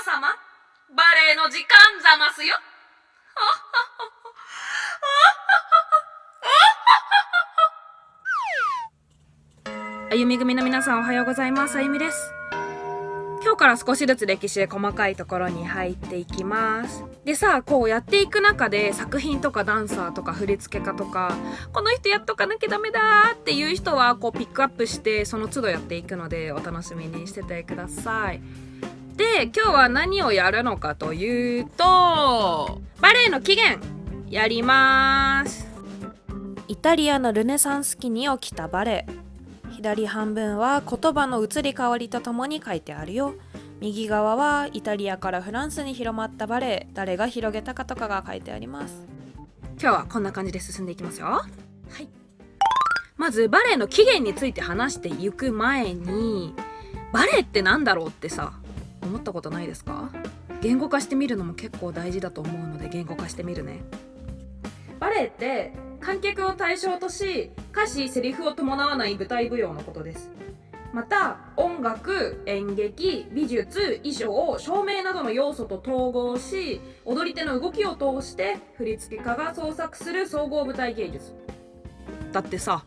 様、バレエの時間ざますよ。あゆみ組の皆さん、おはようございます。あゆみです。今日から少しずつ歴史で細かいところに入っていきます。でさ、こうやっていく中で作品とかダンサーとか振付家とか、この人やっとかなきゃダメだっていう人はこうピックアップしてその都度やっていくので、お楽しみにしててください。で、今日は何をやるのかというと、バレエの起源やります。イタリアのルネサンス期に起きたバレエ。左半分は言葉の移り変わりとともに書いてあるよ。右側はイタリアからフランスに広まったバレエ、誰が広げたかとかが書いてあります。今日はこんな感じで進んでいきますよ。はい。まずバレエの起源について話していく前に、バレエってなんだろうってさ、思ったことないですか？言語化してみるのも結構大事だと思うので言語化してみるね。バレエって観客を対象とし、歌詞・セリフを伴わない舞台舞踊のことです。また、音楽、演劇、美術、衣装、照明などの要素と統合し、踊り手の動きを通して振付家が創作する総合舞台芸術。だってさ、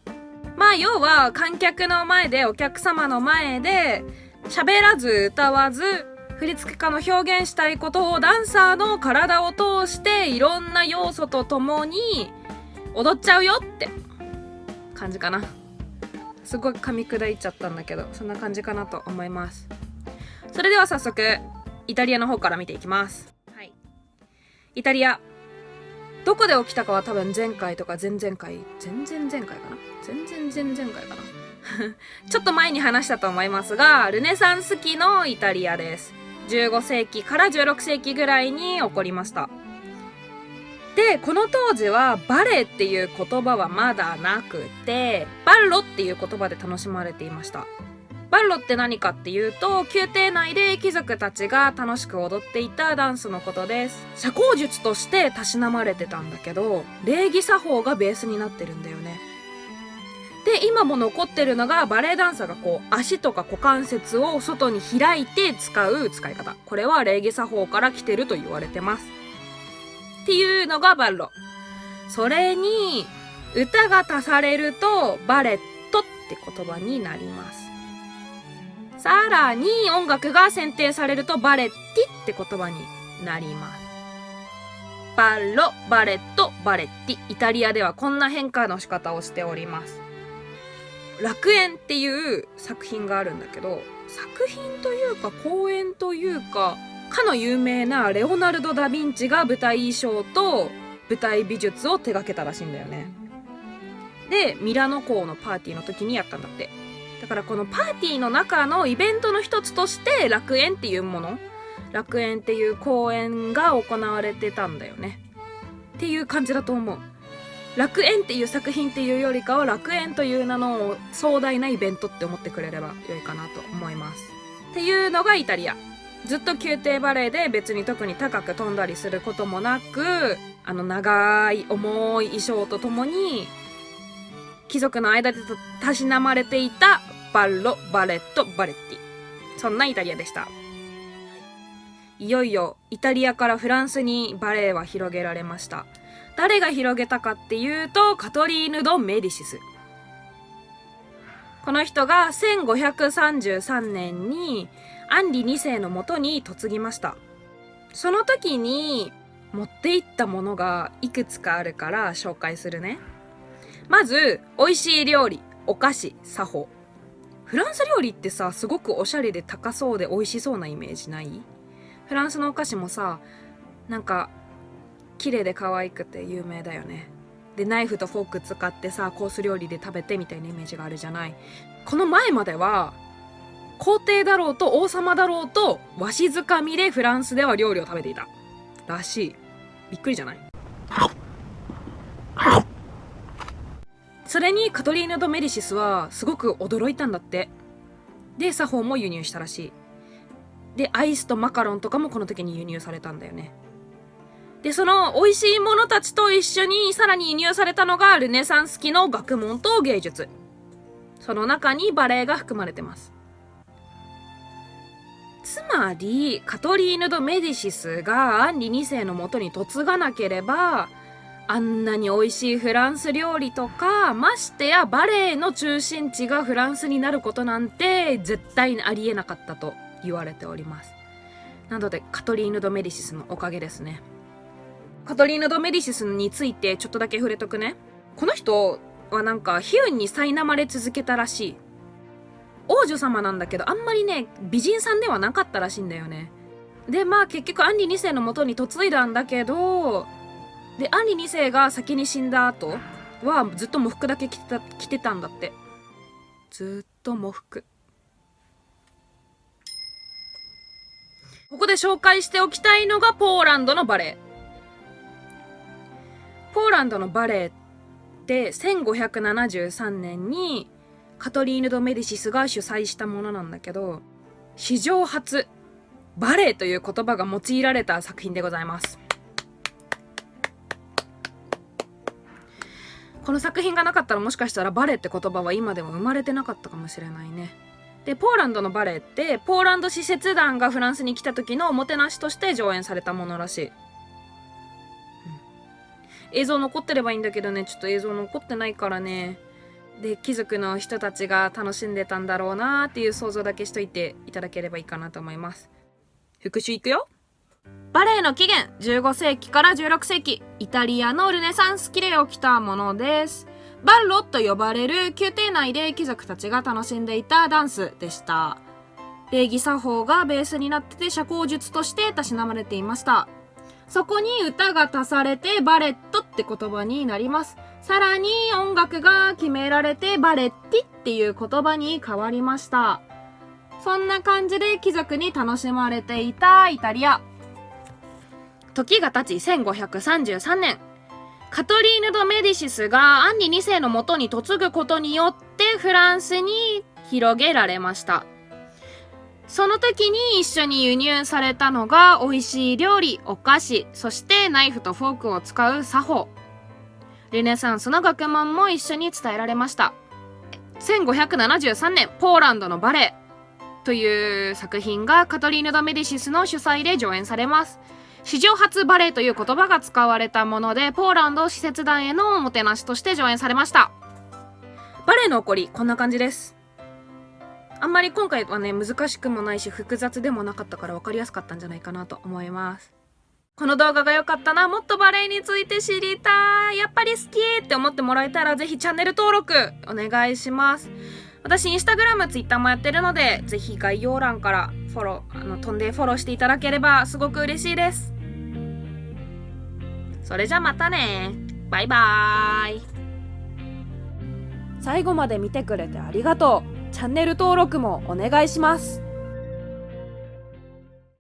まあ要は観客の前で、お客様の前で喋らず歌わず、振付家の表現したいことをダンサーの体を通していろんな要素とともに踊っちゃうよって感じかな。すごい噛み砕いちゃったんだけど、そんな感じかなと思います。それでは早速イタリアの方から見ていきます。はい。イタリアどこで起きたかは多分前回とか前々回かなちょっと前に話したと思いますが、ルネサンス期のイタリアです。15世紀から16世紀ぐらいに起こりました。で、この当時はバレエっていう言葉はまだなくて、バッロっていう言葉で楽しまれていました。バッロって何かっていうと、宮廷内で貴族たちが楽しく踊っていたダンスのことです。社交術としてたしなまれてたんだけど、礼儀作法がベースになってるんだよね。で、今も残ってるのがバレエダンサーがこう足とか股関節を外に開いて使う使い方。これは礼儀作法から来てると言われてます。っていうのがバッロ。それに歌が足されるとバレットって言葉になります。さらに音楽が選定されるとバレッティって言葉になります。バッロ、バレット、バレッティ。イタリアではこんな変化の仕方をしております。楽園っていう作品があるんだけど、作品というか公演というか、かの有名なレオナルド・ダ・ヴィンチが舞台衣装と舞台美術を手掛けたらしいんだよね。で、ミラノ港のパーティーの時にやったんだって。だからこのパーティーの中のイベントの一つとして楽園っていうもの、楽園っていう公演が行われてたんだよねっていう感じだと思う。楽園っていう作品っていうよりかは、楽園という名の壮大なイベントって思ってくれれば良いかなと思います。っていうのがイタリア。ずっと宮廷バレエで別に特に高く飛んだりすることもなく、長い重い衣装とともに貴族の間でたしなまれていたバッロ、バレット、バレッティ。そんなイタリアでした。いよいよイタリアからフランスにバレエは広げられました。誰が広げたかっていうと、カトリーヌ・ド・メディシス。この人が1533年にアンリ2世のもとに嫁ぎました。その時に持っていったものがいくつかあるから紹介するね。まず、美味しい料理、お菓子、作法。フランス料理ってさ、すごくおしゃれで高そうで美味しそうなイメージない？フランスのお菓子もさ、なんか綺麗で可愛くて有名だよね。で、ナイフとフォーク使ってさ、コース料理で食べてみたいなイメージがあるじゃない。この前までは皇帝だろうと王様だろうとわしづかみでフランスでは料理を食べていたらしい。びっくりじゃない？それにカトリーヌ・ド・メディシスはすごく驚いたんだって。で、作法も輸入したらしい。で、アイスとマカロンとかもこの時に輸入されたんだよね。で、その美味しいものたちと一緒にさらに輸入されたのがルネサンス期の学問と芸術。その中にバレエが含まれてます。つままりカトリーヌ・ド・メディシスがアンリ2世のもとに嫁がなければ、あんなに美味しいフランス料理とか、ましてやバレエの中心地がフランスになることなんて絶対にありえなかったと言われております。なのでカトリーヌ・ド・メディシスのおかげですね。カトリーヌ・ド・メディシスについてちょっとだけ触れとくね。この人はなんか悲運に苛まれ続けたらしい。王女様なんだけど、あんまりね美人さんではなかったらしいんだよね。でまあ結局アンリ2世のもとに嫁いだんだけど、でアンリ2世が先に死んだ後はずっと喪服だけ着てたんだって。ずっと喪服。ここで紹介しておきたいのがポーランドのバレエ。ポーランドのバレエって1573年にカトリーヌ・ド・メディシスが主催したものなんだけど、史上初バレエという言葉が用いられた作品でございます。この作品がなかったら、もしかしたらバレエって言葉は今でも生まれてなかったかもしれないね。でポーランドのバレエってポーランド使節団がフランスに来た時のおもてなしとして上演されたものらしい。映像残ってればいいんだけどね、ちょっと映像残ってないからね。で貴族の人たちが楽しんでたんだろうなーっていう想像だけしといていただければいいかなと思います。復習いくよ。バレエの起源、15世紀から16世紀、イタリアのルネサンス期で起きたものです。バッロと呼ばれる宮廷内で貴族たちが楽しんでいたダンスでした。礼儀作法がベースになってて社交術としてたしなまれていました。そこに歌が足されてバレットって言葉になります。さらに音楽が決められてバレッティっていう言葉に変わりました。そんな感じで貴族に楽しまれていたイタリア。時が経ち1533年、カトリーヌ・ド・メディシスがアンリ2世のもとに嫁ぐことによってフランスに広げられました。その時に一緒に輸入されたのが美味しい料理、お菓子、そしてナイフとフォークを使う作法。ルネサンスの学問も一緒に伝えられました。1573年、ポーランドのバレエという作品がカトリーヌ・ド・メディシスの主催で上演されます。史上初バレエという言葉が使われたもので、ポーランド使節団へのおもてなしとして上演されました。バレエの起こり、こんな感じです。あんまり今回はね、難しくもないし複雑でもなかったから分かりやすかったんじゃないかなと思います。この動画が良かったな、もっとバレエについて知りたい、やっぱり好きって思ってもらえたら、ぜひチャンネル登録お願いします。私インスタグラム、ツイッターもやってるので、ぜひ概要欄からフォロー飛んでフォローしていただければすごく嬉しいです。それじゃまたね、バイバーイ。最後まで見てくれてありがとう。チャンネル登録もお願いします。